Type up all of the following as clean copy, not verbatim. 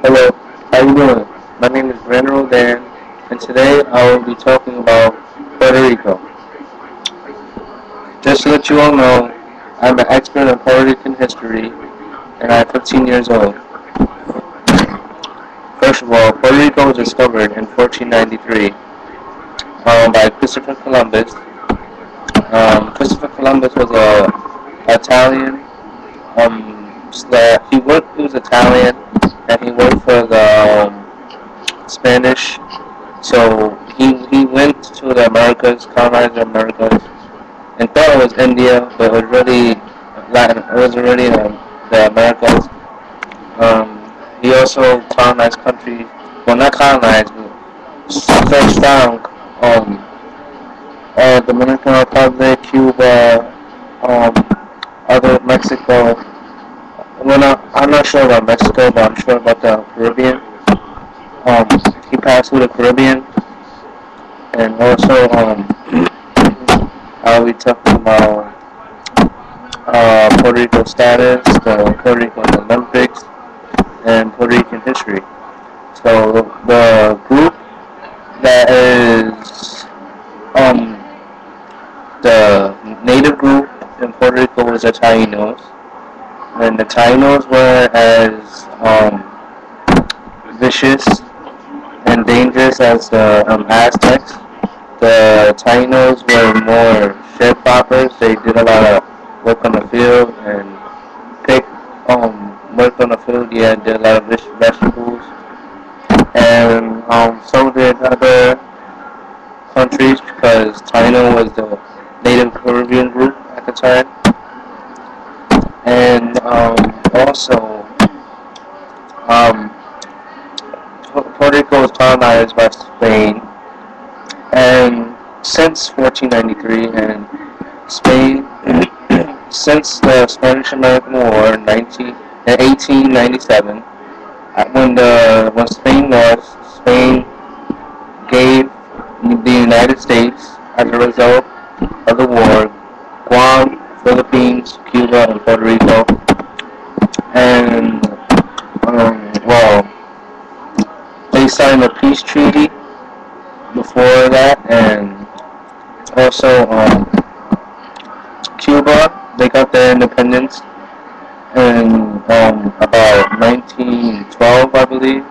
Hello, how you doing? My name is Brandon Dan, and today I will be talking about Puerto Rico. Just to let you all know, I'm an expert in Puerto Rican history, and I'm 15 years old. First of all, Puerto Rico was discovered in 1493 by Christopher Columbus. Christopher Columbus was a Italian. He was Italian, and he worked for the Spanish. So he went to the Americas, colonized the Americas, and thought it was India, but it was really Latin. It was really the Americas. He also colonized countries. Well, not colonized, but first found Dominican Republic, Cuba, um, other Mexico. I'm not sure about Mexico, but I'm sure about the Caribbean. Um, he passed through the Caribbean, and also I'll be talking about Puerto Rico status, the Puerto Rican Olympics, and Puerto Rican history. So the group that is the native group in Puerto Rico was the Tainos, and the Tainos were as vicious and dangerous as the Aztecs. The Tainos were more sharecroppers. They did a lot of work on the field and pick work on the field. Yeah, did a lot of vegetables, and so did other countries because Taino was the native Caribbean group at the time, and also um, Puerto Rico was colonized by Spain, and since 1493, and Spain, since the Spanish-American War in 1897, when Spain lost, Spain gave the United States, as a result of the war, Guam, Philippines, Cuba, and Puerto Rico, and well, they signed a peace treaty before that, and also Cuba, they got their independence in about 1912, I believe,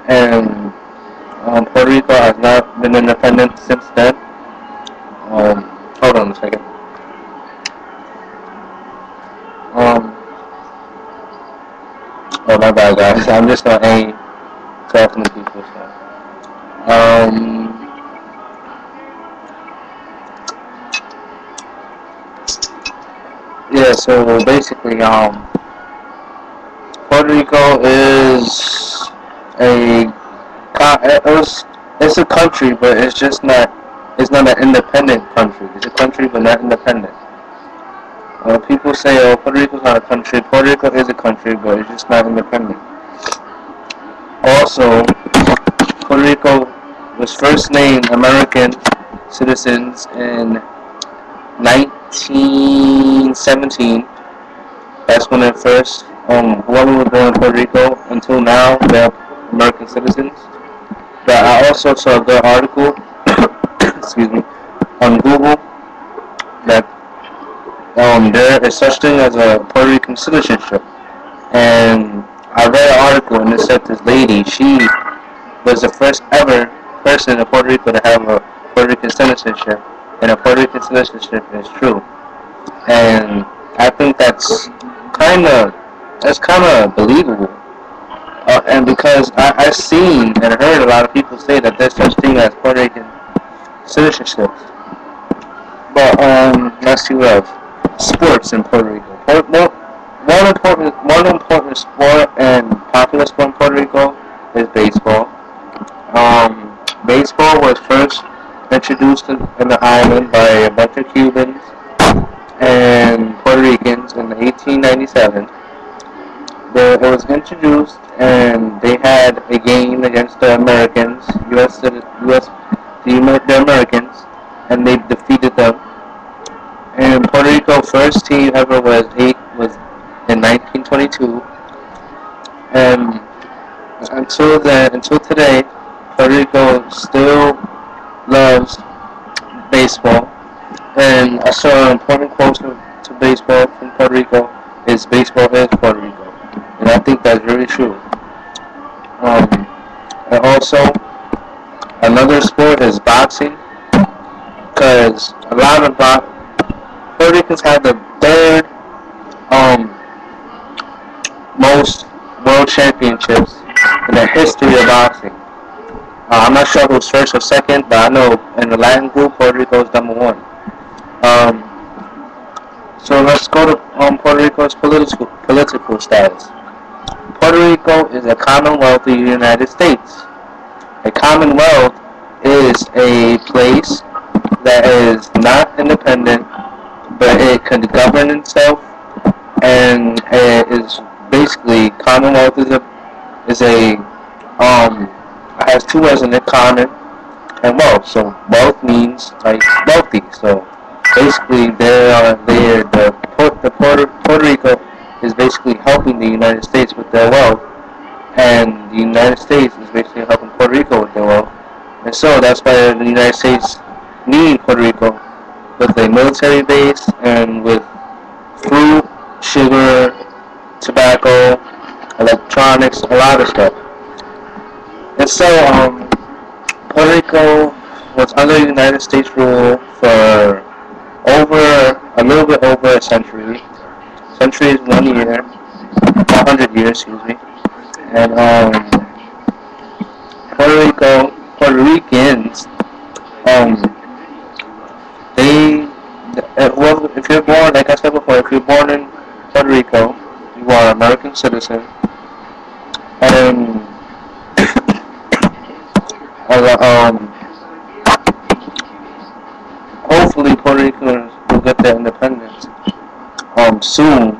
and Puerto Rico has not been independent since then. Hold on a second. Oh, my bad, guys. I'm just not ain't talking to people. So. Yeah. So basically, Puerto Rico is a it's a country, but it's just not. It's not an independent country. It's a country, but not independent. People say, "Oh, Puerto Rico's not a country." Puerto Rico is a country, but it's just not independent. Also, Puerto Rico was first named American citizens in 1917. That's when it first, whoever was born in Puerto Rico, until now, they're American citizens. But I also saw a good article, excuse me, on Google that there is such thing as a Puerto Rican citizenship. And I read an article and it said this lady, she was the first ever person in Puerto Rico to have a Puerto Rican citizenship, and a Puerto Rican citizenship is true. And I think that's kind of believable. And because I've seen and heard a lot of people say that there's such thing as Puerto Rican citizenship. But let's see what else. Sports in Puerto Rico. One important sport and popular sport in Puerto Rico is baseball. Baseball was first introduced in the island by a bunch of Cubans and Puerto Ricans in 1897. It was introduced, and they had a game against the Americans, the Americans, and they defeated them. And Puerto Rico first team ever was in 1922, and until today, Puerto Rico still loves baseball. And I saw an important quote to baseball from Puerto Rico is baseball is Puerto Rico. And I think that's very true. And also, another sport is boxing because a lot of Puerto Ricans have the third um, most world championships in the history of boxing. I'm not sure who's first or second, but I know in the Latin group, Puerto Rico is number one. Um, so let's go to Puerto Rico's political status. Puerto Rico is a commonwealth of the United States. A commonwealth is a place that is not independent, but it can govern itself, and it is basically commonwealth is a has two words in it, common and wealth. So wealth means like wealthy. So basically, Puerto Rico is basically helping the United States with their wealth, and the United States is basically helping Puerto Rico with their wealth. And so that's why the United States need Puerto Rico with a military base and with fruit, sugar, tobacco, electronics, a lot of stuff. And so Puerto Rico was under United States rule for a little bit over a century. Century is 1 year, 100 years, excuse me. And Puerto Ricans, if you're born, like I said before, if you're born in Puerto Rico, you are an American citizen, and hopefully Puerto Ricans will get their independence soon,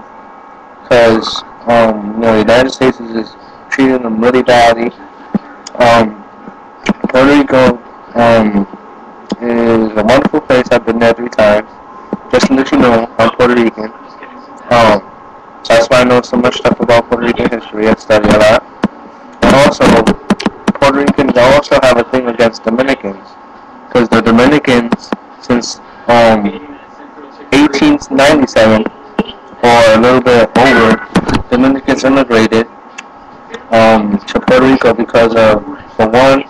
because the United States is just treating them really badly. Puerto Rico is a wonderful place. I've been there 3 times. Just to let you know, I'm Puerto Rican. So that's why I know so much stuff about Puerto Rican history. I study a lot. And also, Puerto Ricans also have a thing against Dominicans, because the Dominicans, since 1897 or a little bit over, Dominicans immigrated to Puerto Rico because of, for one,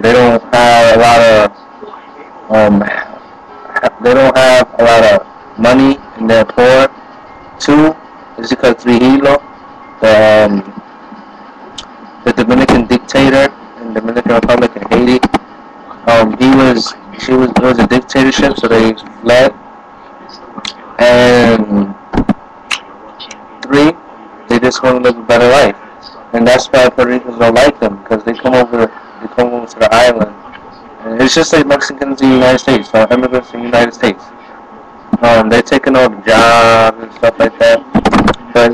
they don't have a lot of money and they're poor. 2 is because Trujillo, the Dominican dictator in Dominican Republic in Haiti, it was a dictatorship, so they fled. And 3, they just want to live a better life, and that's why Puerto Ricans don't like them, because they come over to the island, and it's just like Mexicans in the United States, or immigrants in the United States. They're taking all the jobs and stuff like that, but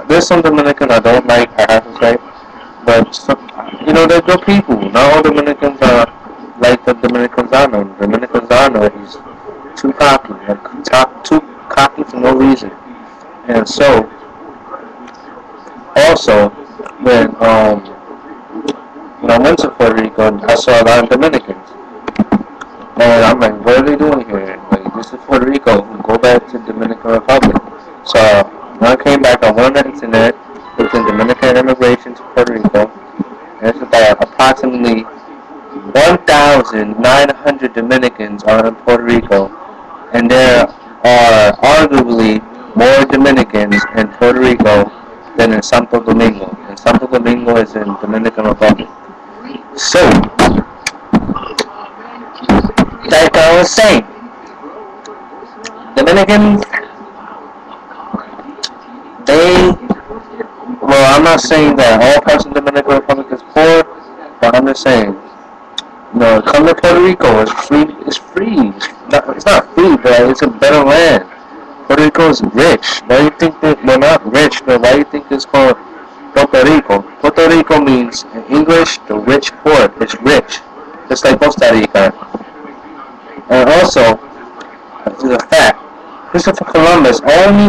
there's some Dominicans I don't like, I have to say, but they're good people. Not all Dominicans are like the Dominicans I know. The Dominicans I know is too cocky, too cocky for no reason. And so, also, when I went to Puerto Rico, I saw a lot of Dominicans, and I'm like, what are they doing here? Like, this is Puerto Rico. Go back to Dominican Republic. So when I came back, I went on the internet, looked at Dominican immigration to Puerto Rico, and it's about approximately 1,900 Dominicans are in Puerto Rico, and there are arguably more Dominicans in Puerto Rico than in Santo Domingo. And Santo Domingo is in Dominican Republic. So, like I was saying, Dominicans, I'm not saying that all parts of the Dominican Republic is poor, but I'm just saying, come to Puerto Rico, it's free. It's not free, but it's a better land. Puerto Rico is rich. Why do you think that we're not rich, but why do you think it's called Puerto Rico? Puerto Rico means, in English, the rich port. It's rich. Just like Costa Rica. And also, this is a fact, Christopher Columbus only